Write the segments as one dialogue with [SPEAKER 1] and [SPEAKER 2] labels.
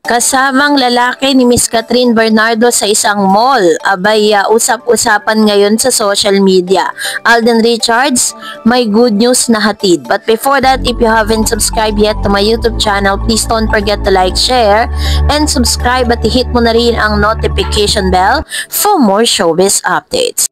[SPEAKER 1] Kasamang lalaki ni Miss Catherine Bernardo sa isang mall. Abay, usap-usapan ngayon sa social media. Alden Richards, may good news na hatid. But before that, if you haven't subscribed yet to my YouTube channel, please don't forget to like, share, and subscribe at i-hit mo na rin ang notification bell for more showbiz updates.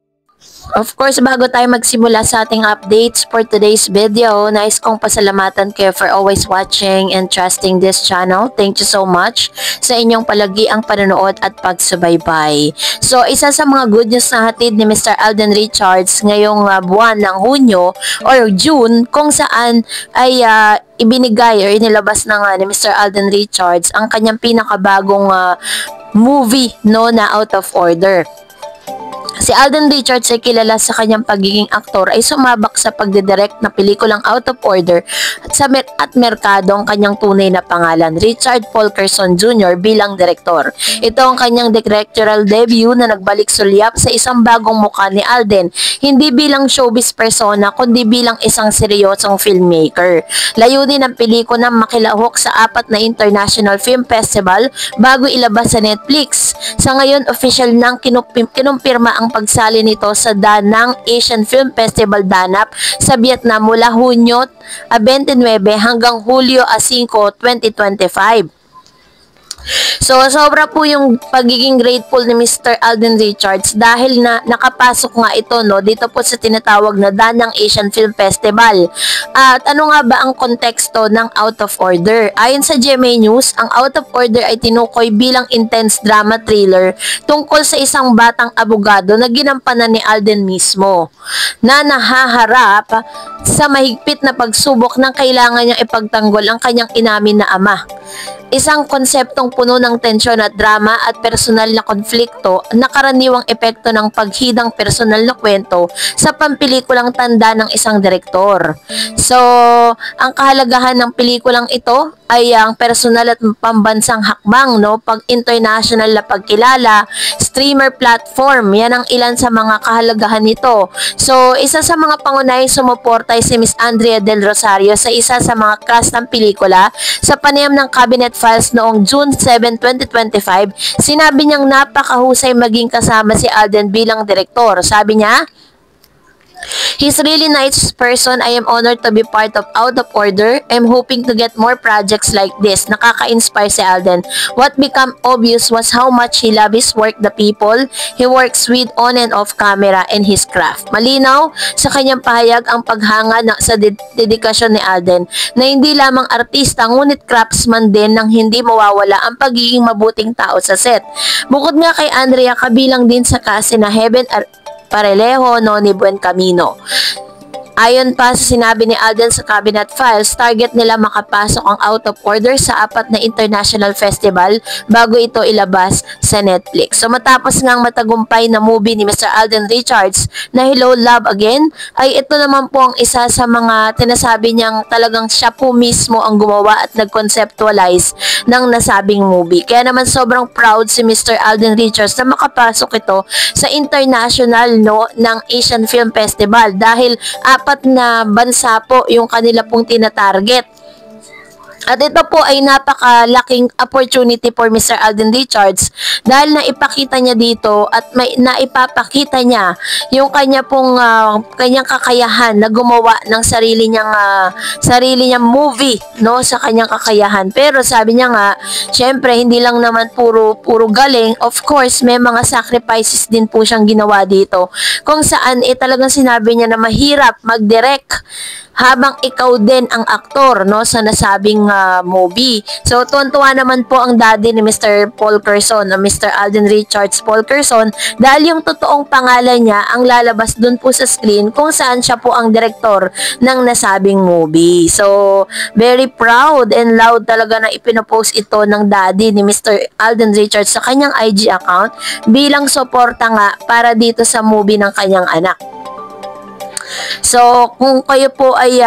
[SPEAKER 1] Of course, bago tayo magsimula sa ating updates for today's video, nais kong pasalamatan kayo for always watching and trusting this channel. Thank you so much sa inyong palagiang panonood at pagsubaybay. So, isa sa mga good news na hatid ni Mr. Alden Richards ngayong buwan ng Hunyo or June, kung saan ay ibinigay or inilabas na nga ni Mr. Alden Richards ang kanyang pinakabagong movie na Out of Order. Si Alden Richards ay kilala sa kanyang pagiging aktor ay sumabak sa pagdidirect na pelikulang Out of Order at merkado ang kanyang tunay na pangalan, Richard Polkerson Jr. bilang direktor. Ito ang kanyang directorial debut na nagbalik sulyap sa isang bagong mukha ni Alden, hindi bilang showbiz persona kundi bilang isang seryosong filmmaker. Layunin ng pelikula makilahok sa 4 na International Film Festival bago ilabas sa Netflix. Sa ngayon, official nang kinumpirma ang pagsali nito sa Da Nang Asian Film Festival Danap sa Vietnam mula Hunyo 29 hanggang Hulyo 5, 2025. So, sobra po yung pagiging grateful ni Mr. Alden Richards dahil na nakapasok nga ito dito po sa tinatawag na Da Nang Asian Film Festival. At ano nga ba ang konteksto ng Out of Order? Ayon sa GMA News, ang Out of Order ay tinukoy bilang intense drama thriller tungkol sa isang batang abogado na ginampanan ni Alden mismo na nahaharap sa mahigpit na pagsubok ng kailangan niyang ipagtanggol ang kanyang inamin na ama. Isang konseptong puno ng tensyon at drama at personal na konflikto na karaniwang epekto ng paghidang personal na kwento sa pampelikulang tanda ng isang direktor. So, ang kahalagahan ng pelikulang ito ay ang personal at pambansang hakbang, pag international na pagkilala, streamer platform, yan ang ilan sa mga kahalagahan nito. So, isa sa mga pangunahing sumuporta ay si Miss Andrea Del Rosario sa isa sa mga cast ng pelikula. Sa panayam ng Cabinet Files noong June 7, 2025, sinabi niyang napakahusay maging kasama si Alden bilang direktor. Sabi niya, "He's really nice person. I am honored to be part of Out of Order. I'm hoping to get more projects like this." Nakaka-inspire si Alden. What became obvious was how much he loves his work, the people he works with on and off camera, and his craft. Malinaw sa kanyang pahayag ang paghanga sa dedikasyon ni Alden na hindi lamang artista ngunit craftsman din nang hindi mawawala ang pagiging mabuting tao sa set. Bukod nga kay Andrea, kabilang din sa kasi na Heaven Parelejo, Noni Buen Camino. Ayon pa sa sinabi ni Alden sa Cabinet Files, target nila makapasok ang Out of Order sa 4 na international festival bago ito ilabas sa Netflix. So matapos ngang matagumpay na movie ni Mr. Alden Richards na Hello Love Again, ay ito naman po ang isa sa mga tinasabi niyang talagang siya po mismo ang gumawa at nag-conceptualize ng nasabing movie. Kaya naman sobrang proud si Mr. Alden Richards na makapasok ito sa international ng Asian Film Festival dahil 4 na bansa po yung kanila pong tinatarget. At ito po ay napakalaking opportunity for Mr. Alden Richards dahil naipakita niya dito at may naipapakita niya yung kanya pong kanyang kakayahan na gumawa ng sarili niyang movie sa kanyang kakayahan. Pero sabi niya nga, syempre hindi lang naman puro galing. Of course, may mga sacrifices din po siyang ginawa dito. Kung saan talagang sinabi niya na mahirap mag-direct habang ikaw din ang aktor sa nasabing movie. So, tuwan-tuwa naman po ang daddy ni Mr. Polkerson, Mr. Alden Richards Polkerson, dahil yung totoong pangalan niya ang lalabas dun po sa screen kung saan siya po ang direktor ng nasabing movie. So, very proud and loud talaga na ipinopost ito ng daddy ni Mr. Alden Richards sa kanyang IG account bilang suporta nga para dito sa movie ng kanyang anak. So, kung kayo po ay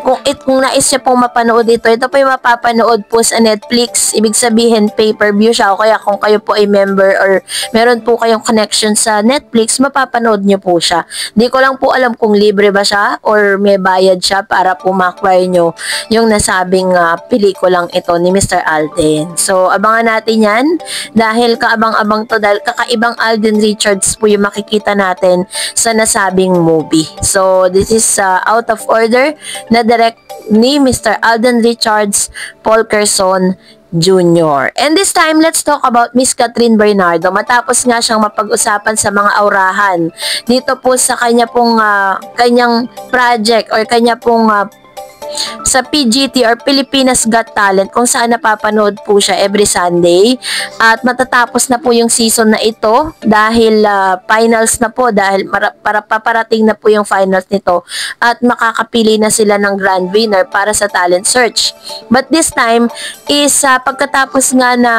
[SPEAKER 1] kung nais niya pong mapanood ito po yung mapapanood po sa Netflix. Ibig sabihin, pay-per-view siya. O kaya kung kayo po ay member or meron po kayong connection sa Netflix, mapapanood niyo po siya. Di ko lang po alam kung libre ba siya or may bayad siya para po ma-acquire nyo yung nasabing pelikulang ito ni Mr. Alden. So, abangan natin yan dahil kaabang-abang to dahil kakaibang Alden Richards po yung makikita natin sa nasabing movie. So, this is out of order na direct ni Mr. Alden Richards Polkerson Jr. And this time, let's talk about Miss Catherine Bernardo. Matapos nga siyang mapag-usapan sa mga aurahan dito po sa kanya pong kanyang project or kanya pong sa PGT or Pilipinas Got Talent kung saan napapanood po siya every Sunday at matatapos na po yung season na ito dahil finals na po dahil para paparating na po yung finals nito at makakapili na sila ng grand winner para sa talent search. But this time is pagkatapos nga na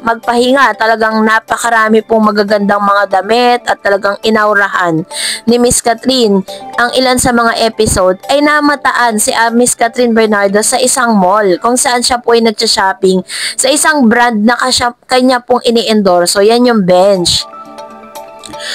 [SPEAKER 1] magpahinga talagang napakarami pong magagandang mga damit at talagang inaurahan ni Miss Catherine. Ang ilan sa mga episode ay namataan si Miss Catherine Bernardo sa isang mall kung saan siya po ay nagsa-shopping sa isang brand na kanya pong ini-endorso. Yan yung Bench.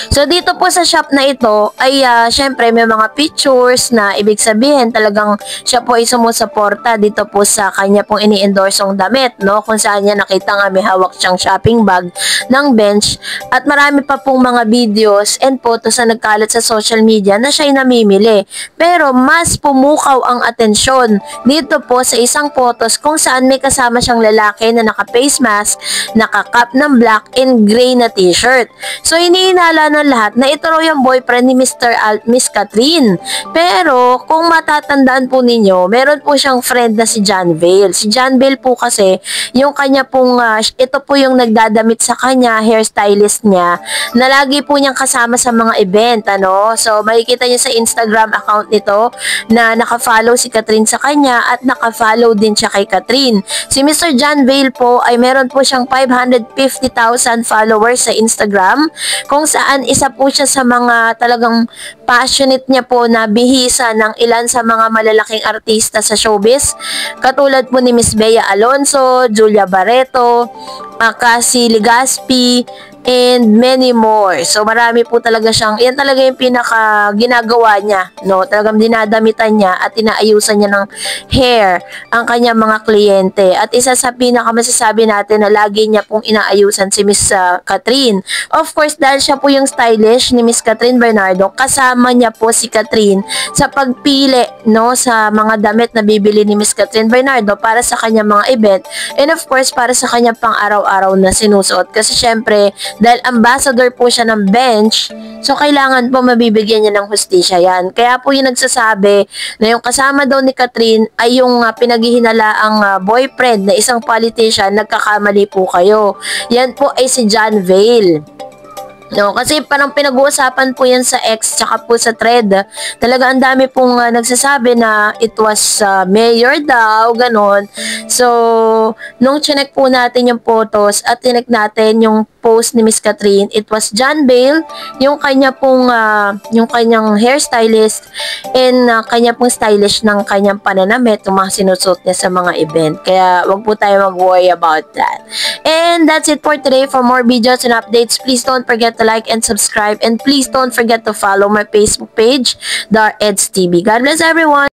[SPEAKER 1] So, dito po sa shop na ito ay syempre may mga pictures na ibig sabihin talagang siya po ay sumusuporta dito po sa kanya pong ini-endorsong damit, no? Kung saan niya nakita nga may hawak siyang shopping bag ng Bench at marami pa pong mga videos and photos na nagkalat sa social media na siya ay namimili. Pero mas pumukaw ang atensyon dito po sa isang photos kung saan may kasama siyang lalaki na naka-face mask, naka-cap ng black and gray na t-shirt. So, iniinala ng lahat na ito raw yung boyfriend ni Miss Catherine. Pero, kung matatandaan po ninyo, meron po siyang friend na si John Vale. Si John Vale po kasi, yung kanya pong, ito po yung nagdadamit sa kanya, hairstylist niya, na lagi po niyang kasama sa mga event, ano? So, makikita niyo sa Instagram account nito na naka-follow si Catherine sa kanya at naka-follow din siya kay Catherine. Si Mr. John Vale po ay meron po siyang 550,000 followers sa Instagram, kung saan isa po siya sa mga talagang passionate niya po na bihisa ng ilan sa mga malalaking artista sa showbiz. Katulad po ni Miss Bea Alonzo, Julia Barreto, Cassie Legaspi, and many more. So, marami po talaga siyang, yan talaga yung pinaka ginagawa niya, no? Talagang dinadamitan niya at inaayusan niya ng hair ang kanyang mga kliyente. At isa sa pinaka masasabi natin na lagi niya pong inaayusan si Miss Catherine. Of course, dahil siya po yung stylish ni Miss Catherine Bernardo, kasama niya po si Catherine sa pagpili, no, sa mga damit na bibili ni Miss Catherine Bernardo para sa kanyang mga event. And of course, para sa kanyang pang araw-araw na sinusuot. Kasi syempre, dahil ambassador po siya ng Bench, so kailangan po mabibigyan niya ng hustisya yan. Kaya po yung nagsasabi na yung kasama daw ni Catherine ay yung pinaghihinalaang boyfriend na isang politician, nagkakamali po kayo. Yan po ay si John Vale. No, kasi parang pinag-uusapan po yan sa X tsaka po sa thread. Talaga ang dami pong nagsasabi na it was mayor daw, ganon. So, nung chinek po natin yung photos at tinek natin yung post ni Miss Catherine, it was John Vale, yung kanya pong yung kanyang hairstylist and kanya pong stylish ng kanyang pananamit, yung mga sinusuot niya sa mga event. Kaya wag po tayo mag-worry about that. And that's it for today. For more videos and updates, please don't forget to like and subscribe, and please don't forget to follow my Facebook page, Dar Eds TV. God bless everyone.